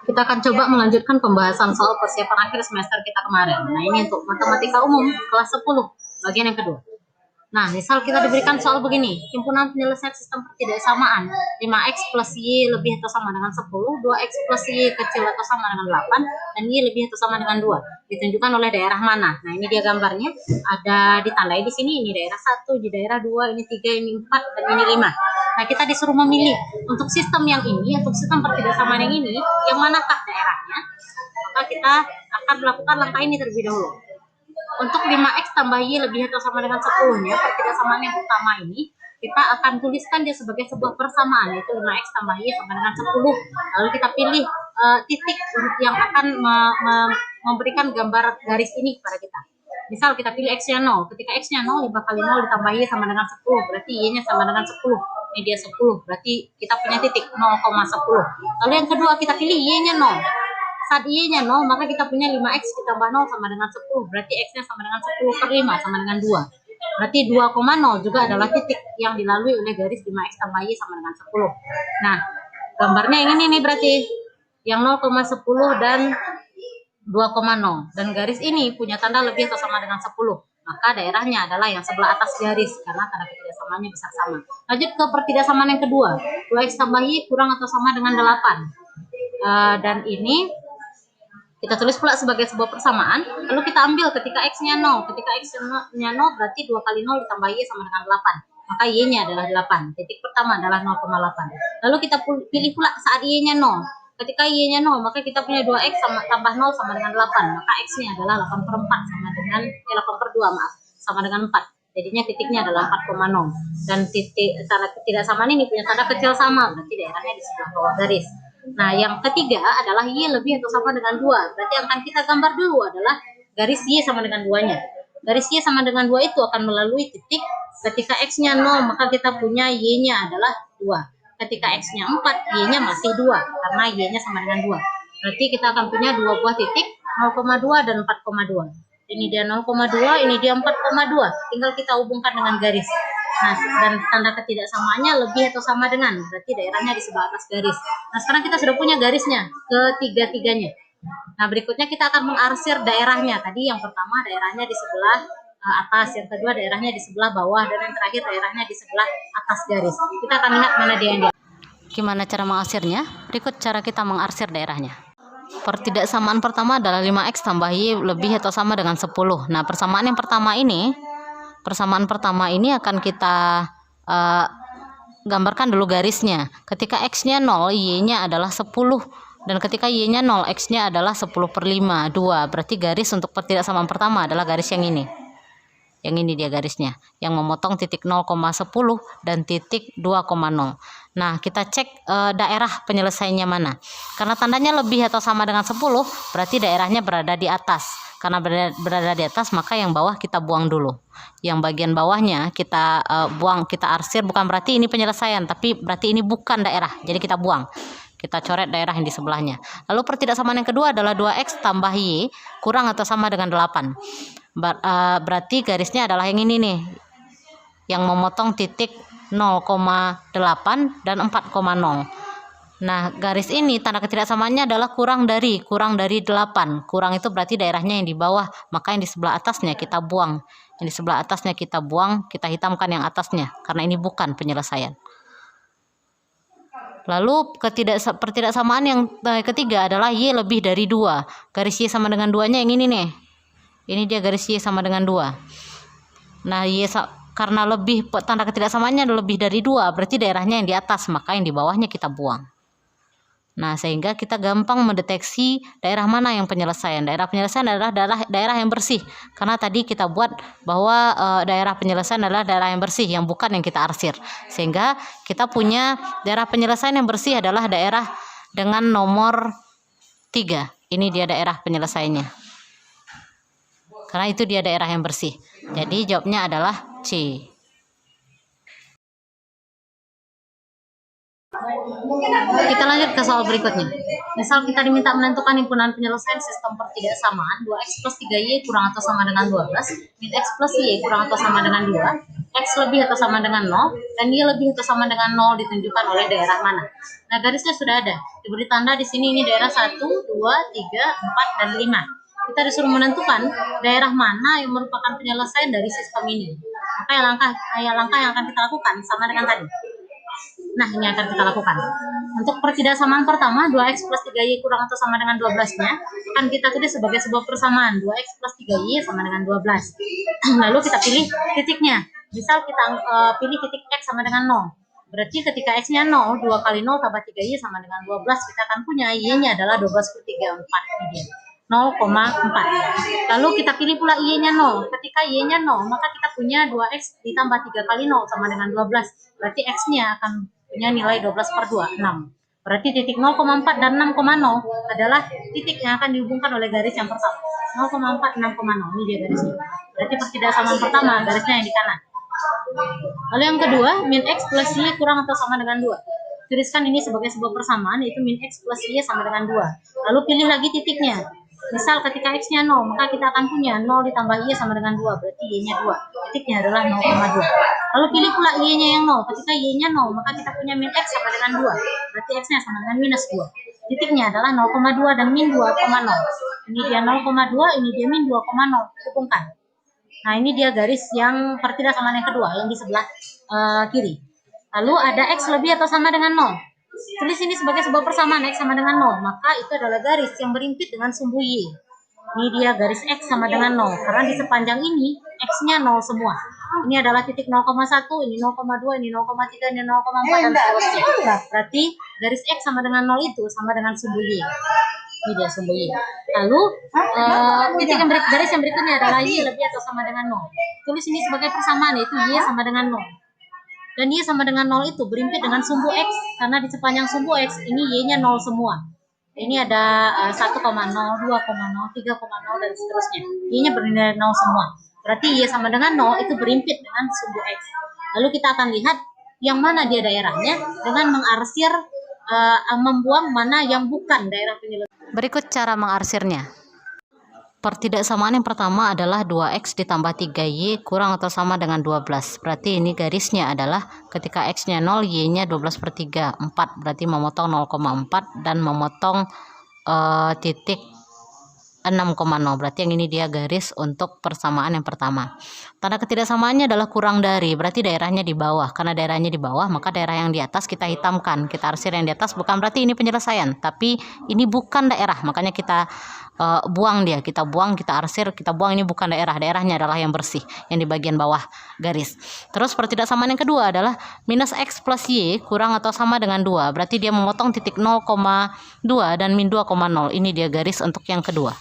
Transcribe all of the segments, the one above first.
Kita akan coba melanjutkan pembahasan soal persiapan akhir semester kita kemarin. Nah, ini untuk matematika umum kelas 10, bagian yang kedua. Nah, misal kita diberikan soal begini, himpunan penyelesaian sistem pertidaksamaan 5x plus y lebih atau sama dengan 10, 2x plus y kecil atau sama dengan 8, dan y lebih atau sama dengan 2. Ditunjukkan oleh daerah mana? Nah, ini dia gambarnya. Ada ditandai di sini, ini daerah 1, di daerah 2, ini 3, ini 4, dan ini 5. Nah, kita disuruh memilih untuk sistem yang ini, untuk sistem pertidaksamaan yang ini, yang manakah daerahnya? Maka kita akan melakukan langkah ini terlebih dahulu. Untuk 5x tambah y lebih atau sama dengan 10-nya, pertidaksamaan yang pertama ini, kita akan tuliskan dia sebagai sebuah persamaan, yaitu 5x tambah y sama dengan 10. Lalu kita pilih titik yang akan memberikan gambar garis ini kepada kita. Misal kita pilih x-nya 0. Ketika x-nya 0, 5 kali 0 ditambah y sama dengan 10. Berarti y-nya sama dengan 10. Ini dia 10. Berarti kita punya titik 0,10. Lalu yang kedua, kita pilih y-nya 0. Saat y-nya 0, maka kita punya 5x ditambah 0 sama dengan 10. Berarti x-nya sama dengan 10 per 5 sama dengan 2. Berarti 2,0 juga adalah titik yang dilalui oleh garis 5x tambah y sama dengan 10. Nah, gambarnya yang ini nih berarti. Yang 0,10 dan 2,0. Dan garis ini punya tanda lebih atau sama dengan 10. Maka daerahnya adalah yang sebelah atas garis, karena tanda pertidaksamaannya bisa sama. Lanjut ke pertidaksamaan yang kedua. 2x tambah y kurang atau sama dengan 8. Dan ini kita tulis pula sebagai sebuah persamaan, lalu kita ambil ketika x-nya 0. Ketika x-nya 0 berarti 2 kali 0 ditambah y sama dengan 8. Maka y-nya adalah 8. Titik pertama adalah 0,8. Lalu kita pilih pula saat y-nya 0. Ketika y-nya 0, maka kita punya 2x tambah 0 sama dengan 8. Maka x-nya adalah 8 per 4 sama dengan 8 per 2, maaf, sama dengan 4. Jadinya titiknya adalah 4,0. Dan titik tanda ketidaksamaan ini punya tanda kecil sama, berarti daerahnya di sebelah bawah garis. Nah, yang ketiga adalah y lebih atau sama dengan 2. Berarti yang akan kita gambar dulu adalah garis y sama dengan 2-nya. Garis y sama dengan 2 itu akan melalui titik ketika x-nya 0, maka kita punya y-nya adalah 2. Ketika x-nya 4, y-nya masih 2, karena y-nya sama dengan 2. Berarti kita akan punya dua buah titik, 0,2 dan 4,2. Ini dia 0,2, ini dia 4,2. Tinggal kita hubungkan dengan garis. Nah, dan tanda ketidaksamaannya lebih atau sama dengan, berarti daerahnya di sebelah atas garis. Nah, sekarang kita sudah punya garisnya, ketiga-tiganya. Nah, berikutnya kita akan mengarsir daerahnya. Tadi yang pertama daerahnya di sebelah atas, yang kedua daerahnya di sebelah bawah, dan yang terakhir daerahnya di sebelah atas garis. Kita akan lihat mana dia yang dia. Gimana cara mengarsirnya? Berikut cara kita mengarsir daerahnya. Pertidaksamaan pertama adalah 5x tambah y lebih atau sama dengan 10. Nah, persamaan pertama ini akan kita gambarkan dulu garisnya. Ketika x-nya 0, y-nya adalah 10. Dan ketika y-nya 0, x-nya adalah 10 per 5, 2. Berarti garis untuk pertidaksamaan pertama adalah garis yang ini. Yang ini dia garisnya, yang memotong titik 0,10 dan titik 2,0. Nah, kita cek daerah penyelesaiannya mana. Karena tandanya lebih atau sama dengan 10, berarti daerahnya berada di atas. Karena berada di atas, maka yang bawah kita buang dulu. Yang bagian bawahnya kita buang, kita arsir, bukan berarti ini penyelesaian, tapi berarti ini bukan daerah, jadi kita buang. Kita coret daerah yang di sebelahnya. Lalu pertidaksamaan yang kedua adalah 2x tambah y kurang atau sama dengan 8. Berarti garisnya adalah yang ini nih, yang memotong titik 0,8 dan 4,0. Nah, garis ini tanda ketidaksamaannya adalah kurang dari 8. Kurang itu berarti daerahnya yang di bawah, maka yang di sebelah atasnya kita buang. Yang di sebelah atasnya kita buang, kita hitamkan yang atasnya, karena ini bukan penyelesaian. Lalu pertidaksamaan yang ketiga adalah y lebih dari 2. Garis y sama dengan 2-nya yang ini nih. Ini dia garis y sama dengan 2. Nah, karena lebih, tanda ketidaksamaannya lebih dari 2, berarti daerahnya yang di atas, maka yang di bawahnya kita buang. Nah, sehingga kita gampang mendeteksi daerah mana yang penyelesaian. Daerah penyelesaian adalah daerah yang bersih. Karena tadi kita buat bahwa daerah penyelesaian adalah daerah yang bersih, yang bukan yang kita arsir. Sehingga kita punya daerah penyelesaian yang bersih adalah daerah dengan nomor 3. Ini dia daerah penyelesaiannya. Karena itu dia daerah yang bersih. Jadi jawabnya adalah C. Kita lanjut ke soal berikutnya. Misal kita diminta menentukan himpunan penyelesaian sistem pertidaksamaan 2x plus 3y kurang atau sama dengan 12, min x plus y kurang atau sama dengan 2, X lebih atau sama dengan 0 dan Y lebih atau sama dengan 0 ditunjukkan oleh daerah mana. Nah, garisnya sudah ada. Diberi tanda di sini ini daerah 1, 2, 3, 4, dan 5. Kita disuruh menentukan daerah mana yang merupakan penyelesaian dari sistem ini. Maka langkah yang akan kita lakukan sama dengan tadi. Nah, ini akan kita lakukan. Untuk pertidaksamaan pertama, 2x plus 3y kurang atau sama dengan 12-nya, akan kita tulis sebagai sebuah persamaan. 2x plus 3y sama dengan 12. Lalu kita pilih titiknya. Misal kita pilih titik x sama dengan 0. Berarti ketika x-nya 0, 2 kali 0 tambah 3y sama dengan 12, kita akan punya y-nya adalah 12 per 3, 4. Ini dia. 0,4. Lalu kita pilih pula y-nya 0. Ketika y-nya 0, maka kita punya 2x ditambah 3 kali 0 sama dengan 12. Berarti x-nya akan punya nilai 12 per 2, 6. Berarti titik 0,4 dan 6,0 adalah titik yang akan dihubungkan oleh garis yang pertama. 0,4, 6,0. Ini dia garisnya. Berarti pertidaksamaan pertama, garisnya yang di kanan. Lalu yang kedua, min x plus y kurang atau sama dengan 2. Tuliskan ini sebagai sebuah persamaan, yaitu min x plus y sama dengan 2. Lalu pilih lagi titiknya. Misal ketika x-nya 0, maka kita akan punya 0 ditambah y sama dengan 2, berarti y-nya 2. Titiknya adalah 0,2. Lalu pilih pula y-nya yang 0. Ketika y-nya 0, maka kita punya min x sama dengan 2. Berarti x-nya sama dengan minus 2. Titiknya adalah 0,2 dan min 2,0. Ini dia 0,2, ini dia min 2,0. Hubungkan. Nah, ini dia garis yang pertidaksamaan yang kedua, yang di sebelah kiri. Lalu ada x lebih atau sama dengan 0. Tulis ini sebagai sebuah persamaan x sama dengan 0. Maka itu adalah garis yang berimpit dengan sumbu y. Ini dia garis x sama dengan 0. Karena di sepanjang ini x-nya 0 semua. Ini adalah titik 0,1, ini 0,2, ini 0,3, ini 0,4 dan seterusnya. Berarti garis x sama dengan 0 itu sama dengan sumbu y. Ini dia sumbu y. Lalu garis yang berikutnya adalah y lebih atau sama dengan 0. Tulis ini sebagai persamaan, yaitu y sama dengan 0. Dan y sama dengan 0 itu berimpit dengan sumbu x, karena di sepanjang sumbu x ini y-nya 0 semua. Ini ada 1,0, 2,0, 3,0 dan seterusnya. Y-nya bernilai 0 semua. Berarti y sama dengan 0 itu berimpit dengan sumbu x. Lalu kita akan lihat yang mana dia daerahnya dengan mengarsir, membuang mana yang bukan daerah penyelesaian. Berikut cara mengarsirnya. Pertidaksamaan yang pertama adalah 2x ditambah 3y kurang atau sama dengan 12. Berarti ini garisnya adalah ketika x-nya 0, y-nya 12 per 3, 4. Berarti memotong 0,4 dan memotong titik 6,0. Berarti yang ini dia garis untuk persamaan yang pertama. Tanda ketidaksamaannya adalah kurang dari, berarti daerahnya di bawah. Karena daerahnya di bawah, maka daerah yang di atas kita hitamkan. Kita arsir yang di atas, bukan berarti ini penyelesaian, tapi ini bukan daerah. Makanya kita buang dia, kita buang, kita arsir, kita buang. Ini bukan daerah, daerahnya adalah yang bersih, yang di bagian bawah garis. Terus pertidaksamaan yang kedua adalah minus x plus y kurang atau sama dengan 2. Berarti dia memotong titik 0,2 dan min 2,0. Ini dia garis untuk yang kedua.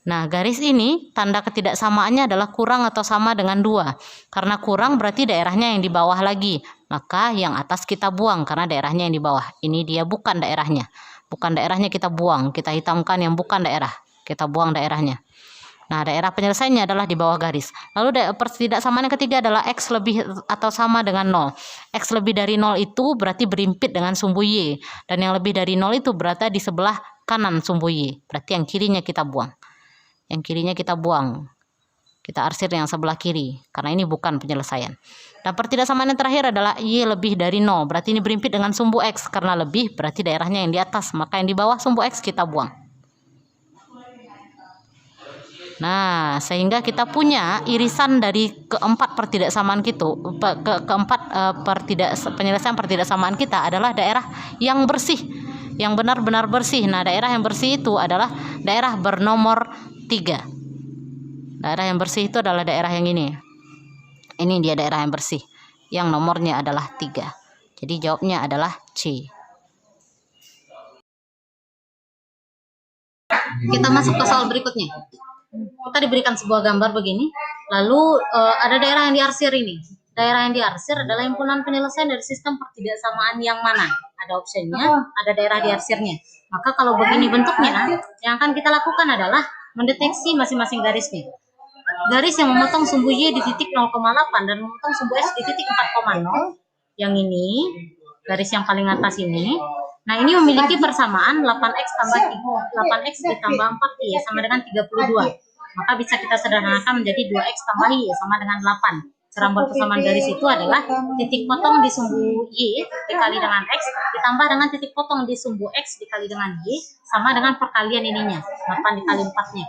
Nah, garis ini tanda ketidaksamaannya adalah kurang atau sama dengan 2. Karena kurang berarti daerahnya yang di bawah lagi. Maka yang atas kita buang karena daerahnya yang di bawah. Ini dia bukan daerahnya. Bukan daerahnya kita buang. Kita hitamkan yang bukan daerah. Kita buang daerahnya. Nah, daerah penyelesaiannya adalah di bawah garis. Lalu pertidaksamaan yang ketiga adalah x lebih atau sama dengan 0. X lebih dari 0 itu berarti berimpit dengan sumbu y. Dan yang lebih dari 0 itu berada di sebelah kanan sumbu y. Berarti yang kirinya kita buang. Yang kirinya kita buang. Kita arsir yang sebelah kiri. Karena ini bukan penyelesaian. Dan pertidaksamaan yang terakhir adalah y lebih dari 0. Berarti ini berimpit dengan sumbu x. Karena lebih berarti daerahnya yang di atas. Maka yang di bawah sumbu x kita buang. Nah, sehingga kita punya irisan dari keempat pertidaksamaan penyelesaian pertidaksamaan kita adalah daerah yang bersih, yang benar-benar bersih. Nah, daerah yang bersih itu adalah daerah bernomor 3. Daerah yang bersih itu adalah daerah yang ini. Ini dia daerah yang bersih, yang nomornya adalah 3. Jadi jawabnya adalah C. Kita masuk ke soal berikutnya. Kita diberikan sebuah gambar begini, lalu ada daerah yang diarsir ini. Daerah yang diarsir adalah himpunan penyelesaian dari sistem pertidaksamaan yang mana? Ada opsinya, ada daerah diarsirnya. Maka kalau begini bentuknya, yang akan kita lakukan adalah mendeteksi masing-masing garisnya. Garis yang memotong sumbu y di titik 0,8 dan memotong sumbu x di titik 4,0, yang ini, garis yang paling atas ini. Nah, ini memiliki persamaan 8x ditambah 4y sama dengan 32. Maka bisa kita sederhanakan menjadi 2x tambah y sama dengan 8. Cara persamaan garis itu adalah titik potong di sumbu Y dikali dengan X ditambah dengan titik potong di sumbu X dikali dengan Y sama dengan perkalian ininya 8 dikali 4-nya.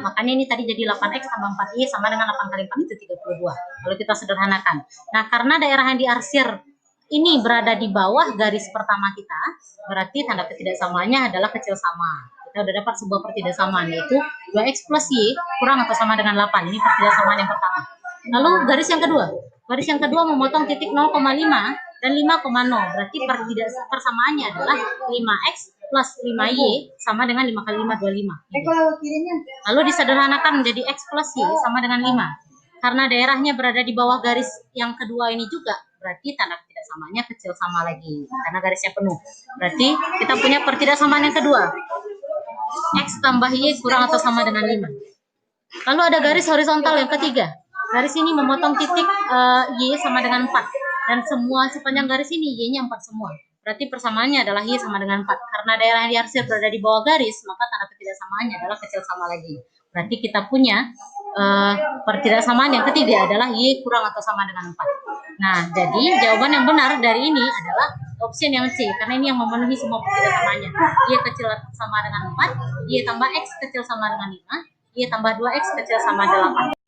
Makanya ini tadi jadi 8X tambah 4Y sama dengan 8 kali 4 itu 32 kalau kita sederhanakan. Nah, karena daerah yang diarsir ini berada di bawah garis pertama kita, berarti tanda ketidaksamaannya adalah kecil sama. Kita udah dapat sebuah pertidaksamaan, yaitu 2X plus Y kurang atau sama dengan 8. Ini pertidaksamaan yang pertama. Lalu garis yang kedua. Garis yang kedua memotong titik 0,5 dan 5,0. Berarti persamaannya adalah 5X plus 5Y sama dengan 5 kali 5, 25. Lalu disederhanakan menjadi X plus Y sama dengan 5. Karena daerahnya berada di bawah garis yang kedua ini juga, berarti tanda ketidaksamaannya kecil sama lagi. Karena garisnya penuh. Berarti kita punya pertidaksamaan yang kedua. X tambah Y kurang atau sama dengan 5. Lalu ada garis horizontal yang ketiga. Garis ini memotong titik Y sama dengan 4. Dan semua sepanjang garis ini Y-nya 4 semua. Berarti persamaannya adalah Y sama dengan 4. Karena daerah yang diarsir berada di bawah garis, maka tanda ketidaksamaannya adalah kecil sama lagi. Berarti kita punya pertidaksamaan yang ketiga adalah Y kurang atau sama dengan 4. Nah, jadi jawaban yang benar dari ini adalah opsi yang C. Karena ini yang memenuhi semua pertidaksamaannya. Y kecil sama dengan 4, Y tambah X kecil sama dengan 5, Y tambah 2X kecil sama 8.